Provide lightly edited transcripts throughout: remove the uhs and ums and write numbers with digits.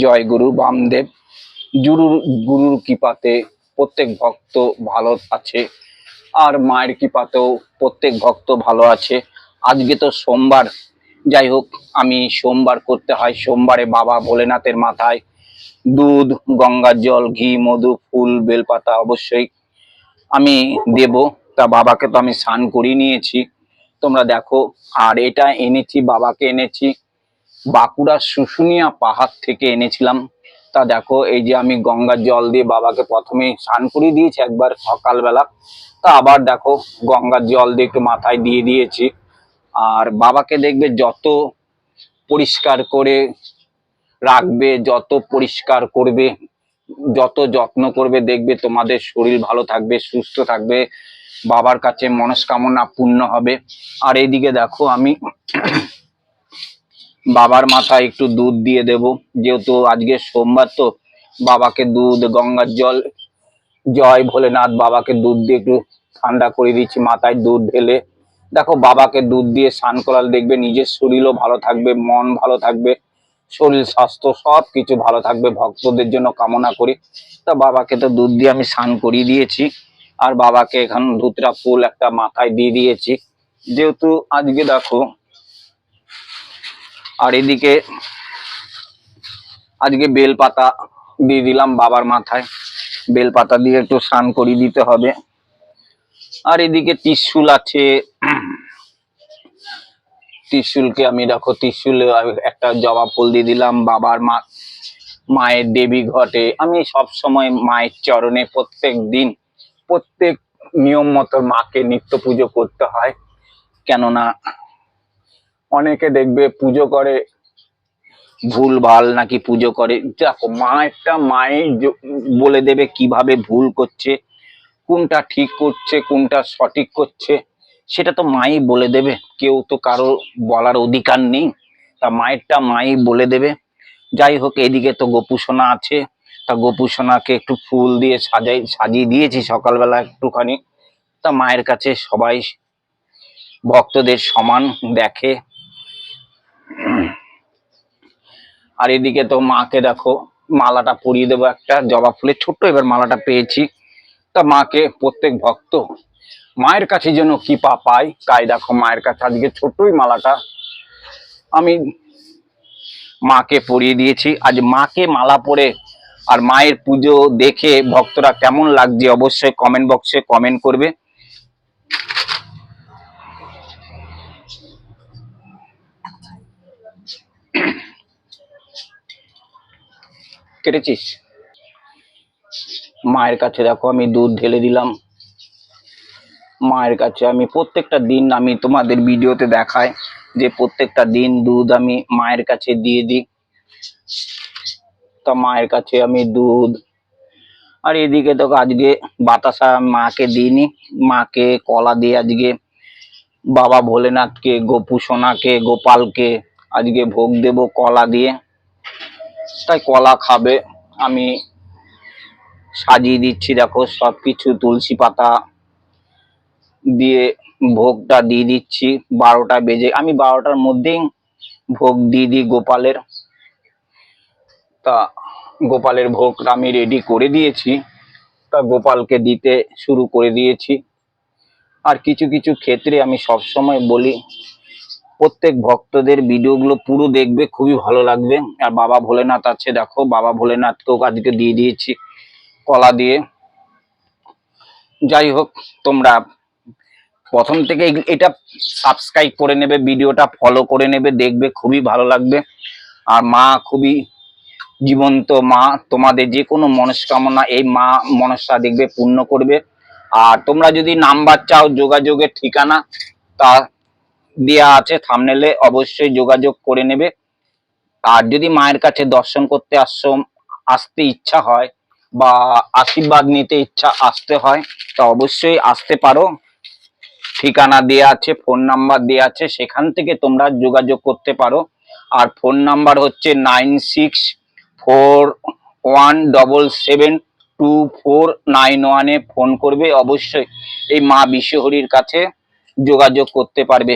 জয় গুরু বামদেব। গুরুর কৃপাতে প্রত্যেক ভক্ত ভালো আছে, আর মায়ের কৃপাতেও প্রত্যেক ভক্ত ভালো আছে। আজকে তো সোমবার, যাই হোক, আমি সোমবার করতে হয়। সোমবারে বাবা ভোলেনাথের মাথায় দুধ, গঙ্গার জল, ঘি, মধু, ফুল, বেলপাতা অবশ্যই আমি দেব। তা বাবাকে তো আমি স্নান করিয়ে নিয়েছি, তোমরা দেখো। আর এটা এনেছি, বাবাকে এনেছি বাঁকুড়ার শুশুনিয়া পাহাড় থেকে এনেছিলাম। তা দেখো, এই যে আমি গঙ্গার জল দিয়ে বাবাকে প্রথমে স্নান করিয়ে দিয়েছি একবার সকালবেলা। তা আবার দেখো গঙ্গার জল দিয়ে একটু মাথায় দিয়ে দিয়েছি। আর বাবাকে দেখবে যত পরিষ্কার করে রাখবে, যত পরিষ্কার করবে, যত যত্ন করবে, দেখবে তোমাদের শরীর ভালো থাকবে, সুস্থ থাকবে, বাবার কাছে মনস্কামনা পূর্ণ হবে। আর এইদিকে দেখো, আমি বাবার মাথায় একটু দুধ দিয়ে দেব, যেহেতু আজকে সোমবার। তো বাবাকে দুধ, গঙ্গার জল, জয় ভোলেনাথ, বাবাকে দুধ দিয়ে একটু ঠান্ডা করে দিচ্ছি মাথায় দুধ ঢেলে। দেখো, বাবাকে দুধ দিয়ে স্নান করালে দেখবে নিজের শরীরও ভালো থাকবে, মন ভালো থাকবে, শরীর স্বাস্থ্য সব কিছু ভালো থাকবে, ভক্তদের জন্য কামনা করি। তা বাবাকে তো দুধ দিয়ে আমি স্নান করিয়ে দিয়েছি, আর বাবাকে এখন ধুতরা ফুল একটা মাথায় দিয়ে দিয়েছি, যেহেতু আজকে দেখো। আর এদিকে আজকে বেলপাতা দিয়ে দিলাম বাবার মাথায়, বেলপাতা দিয়ে একটু স্নান করিয়ে দিতে হবে। আর এদিকে ত্রিশূল আছে, ত্রিশূলকে আমি দেখো, ত্রিশূলে একটা জবা ফুল দিয়ে দিলাম। বাবার মায়ের দেবী ঘটে আমি সব সময় মায়ের চরণে প্রত্যেক দিন, প্রত্যেক নিয়ম মতো মাকে নিত্য পুজো করতে হয়। কেননা অনেকে দেখবে পুজো করে ভুল ভাল নাকি পুজো করে। দেখো, মায়ের বলে দেবে কিভাবে ভুল করছে, কোনটা ঠিক করছে, কোনটা সঠিক করছে, সেটা তো মাই বলে দেবে। কেউ তো কারো বলার অধিকার নেই, তা মাই বলে দেবে। যাই হোক, এদিকে তো গোপুসোনা আছে, তা গোপুসোনাকে একটু ফুল দিয়ে সাজিয়ে দিয়েছি সকালবেলা একটুখানি। তা মায়ের কাছে সবাই ভক্তদের সমান দেখে। আর এদিকে তো মাকে দেখো, মালাটা পরিয়ে দেবো একটা জবা ফুলের ছোট্ট, এবার মালাটা পেয়েছি। তা মাকে প্রত্যেক ভক্ত মায়ের কাছে যেন কৃপা পায়, তাই দেখো মায়ের কাছে আজকে ছোট্টই মালাটা আমি মাকে পরিয়ে দিয়েছি। আজ মাকে মালা পরে আর মায়ের পুজো দেখে ভক্তরা কেমন লাগছে অবশ্যই কমেন্ট বক্সে কমেন্ট করবে। কেটেছিস? মায়ের কাছে দেখো আমি দুধ ঢেলে দিলাম। মায়ের কাছে আমি প্রত্যেকটা দিন, আমি তোমাদের ভিডিওতে দেখাই যে প্রত্যেকটা দিন দুধ আমি মায়ের কাছে দিয়ে দিই। তা মায়ের কাছে আমি দুধ, আর এদিকে তো আজকে বাতাসা মাকে দিইনি, মাকে কলা দিয়ে আজকে বাবা ভোলেনাথকে, গোপু সোনাকে, গোপালকে আজকে ভোগ দেব কলা দিয়ে। তাই কলা খাবে, আমি সাজিয়ে দিচ্ছি দেখো সবকিছু, তুলসী পাতা দিয়ে ভোগটা দিয়ে দিচ্ছি। 12টা বেজে, আমি 12টার মধ্যেই ভোগ দিয়ে দিই গোপালের। তা গোপালের ভোগটা আমি রেডি করে দিয়েছি, তা গোপালকে দিতে শুরু করে দিয়েছি। আর কিছু কিছু ক্ষেত্রে আমি সব সময় বলি, প্রত্যেক ভক্তদের ভিডিওগুলো পুরো দেখবে, খুবই ভালো লাগবে। আর বাবা ভোলেনাথ আছে, দেখো বাবা ভোলেনাথকেও আজকে দিয়ে দিয়েছি কলা দিয়ে। যাই হোক, তোমরা প্রথম থেকে এটা সাবস্ক্রাইব করে নেবে, ভিডিওটা ফলো করে নেবে, দেখবে খুবই ভালো লাগবে। আর মা খুবই জীবন্ত মা, তোমাদের যে কোনো মনস্কামনা এই মা মনসা দেখবে পূর্ণ করবে। আর তোমরা যদি নাম্বার চাও, যোগাযোগের ঠিকানা তা দেয়া আছে থাম্বনেলে, অবশ্যই যোগাযোগ করে নেবে। আর যদি মায়ের কাছে দর্শন করতে আসতে ইচ্ছা হয় বা আশীর্বাদ নিতে আসতে হয়, তা অবশ্যই আসতে পারো। ঠিকানা দেয়া আছে, ফোন নাম্বার দেয়া আছে, সেখান থেকে তোমরা যোগাযোগ করতে পারো। আর ফোন নাম্বার হচ্ছে 9641772491 ফোন করবে, অবশ্যই এই মা বিশ্বহরির কাছে যোগাযোগ করতে পারবে।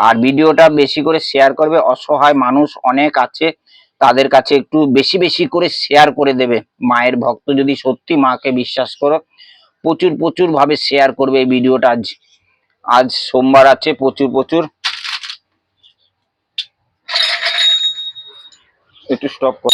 আর ভিডিওটা বেশি করে শেয়ার করবে, অসহায় মানুষ অনেক আছে তাদের কাছে একটু বেশি বেশি করে শেয়ার করে দেবে। মায়ের ভক্ত যদি সত্যি মাকে বিশ্বাস করো, প্রচুর প্রচুর ভাবে শেয়ার করবে এই ভিডিওটা। আজ আজ সোমবার আছে, প্রচুর প্রচুর। একটু স্টপ কর।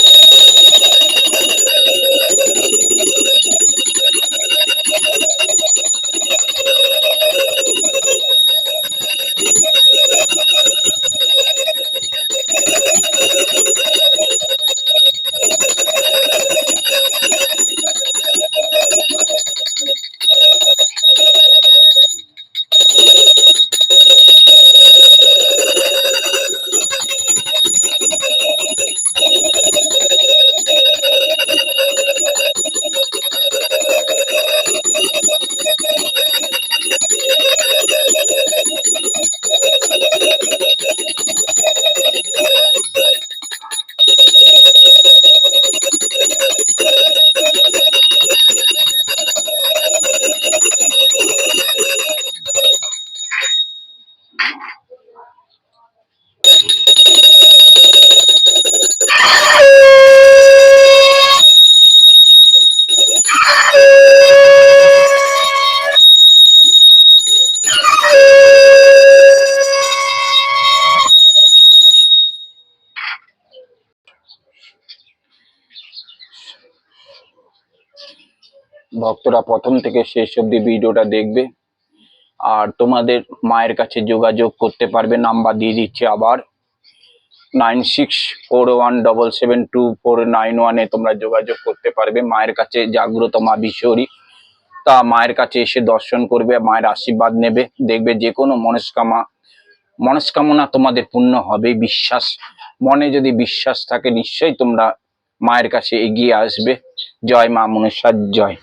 ভক্তরা প্রথম থেকে শেষ অবধি ভিডিওটা দেখবে। আর তোমাদের মায়ের কাছে যোগাযোগ করতে পারবে, নাম্বার দিয়ে দিচ্ছি আবার, 9641772491 তোমরা যোগাযোগ করতে পারবে। মায়ের কাছে জাগ্রত মা বিশ্বরী, তা মায়ের কাছে এসে দর্শন করবে, মায়ের আশীর্বাদ নেবে, দেখবে যে কোনো মনস্কামনা তোমাদের পূর্ণ হবে। বিশ্বাস, মনে যদি বিশ্বাস থাকে নিশ্চয়ই তোমরা মায়ের কাছে এগিয়ে আসবে। জয় মা মনসার জয়।